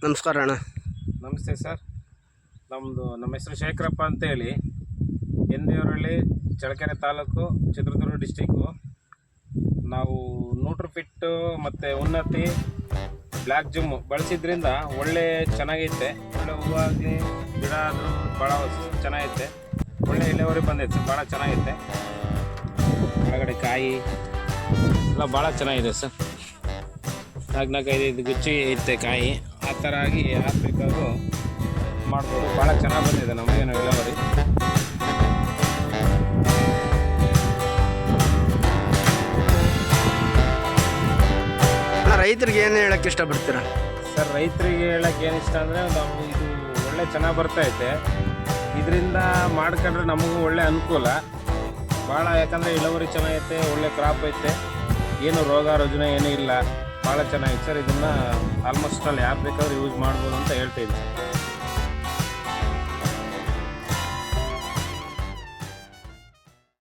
ನಮಸ್ಕಾರ ಅಣ್ಣ. ನಮಸ್ತೆ ಸರ್. ನಮ್ಮ ಹೆಸರು ಶೇಖರಪ್ಪ ಅಂತೇಳಿ, ಎನ್.ದೇವರಹಳ್ಳಿ, ಚಳ್ಳಕೆರೆ ತಾಲೂಕು, ಚಿತ್ರದುರ್ಗ ಡಿಸ್ಟಿಕ್ಕು. ನಾವು ನ್ಯೂಟ್ರಿಫಿಟ್ಟು ಮತ್ತು ಉನ್ನತಿ ಬ್ಲ್ಯಾಕ್ ಜಿಮ್ ಬಳಸಿದ್ರಿಂದ ಒಳ್ಳೆ ಚೆನ್ನಾಗೈತೆ. ಒಳ್ಳೆ ಹೂವಾಗಲಿ ಗಿಡ ಆದರೂ ಭಾಳ ಚೆನ್ನಾಗೈತೆ. ಒಳ್ಳೆ ಇಳುವರಿ ಬಂದೈತೆ ಸರ್, ಭಾಳ ಚೆನ್ನಾಗೈತೆ. ಒಳಗಡೆ ಕಾಯಿ ಎಲ್ಲ ಭಾಳ ಚೆನ್ನಾಗಿದೆ ಸರ್. 4-5 ಗುಚ್ಚಿ ಐತೆ ಕಾಯಿ. ಆ ಥರ ಆಗಿ ಯಾರು ಬೇಕಾದರೂ ಮಾಡ್ಬೋದು. ಭಾಳ ಚೆನ್ನಾಗಿ ಬಂದಿದೆ ನಮಗೇನು ಇಳುವರಿ. ರೈತರಿಗೆ ಏನು ಹೇಳಕ್ಕೆ ಇಷ್ಟಪಡ್ತೀರಾ ಸರ್? ರೈತರಿಗೆ ಹೇಳಕ್ಕೆ ಏನು ಇಷ್ಟ ಅಂದರೆ, ನಾವು ಇದು ಒಳ್ಳೆ ಚೆನ್ನಾಗಿ ಬರ್ತೈತೆ. ಇದರಿಂದ ಮಾಡ್ಕೊಂಡ್ರೆ ನಮಗೂ ಒಳ್ಳೆ ಅನುಕೂಲ ಭಾಳ. ಯಾಕಂದರೆ ಇಳುವರಿ ಚೆನ್ನಾಗೈತೆ, ಒಳ್ಳೆ ಕ್ರಾಪ್ ಐತೆ, ಏನು ರೋಗ ರುಜಿನ ಏನೂ ಇಲ್ಲ. ಭಾಳ ಚೆನ್ನಾಗಿದೆ ಸರ್. ಇದನ್ನು ಆಲ್ಮೋಸ್ಟ್ ಅಲ್ಲಿ ಯಾರು ಬೇಕಾದ್ರೂ ಯೂಸ್ ಮಾಡ್ಬೋದು ಅಂತ ಹೇಳ್ತಾ ಇದ್ದೀನಿ ಸರ್.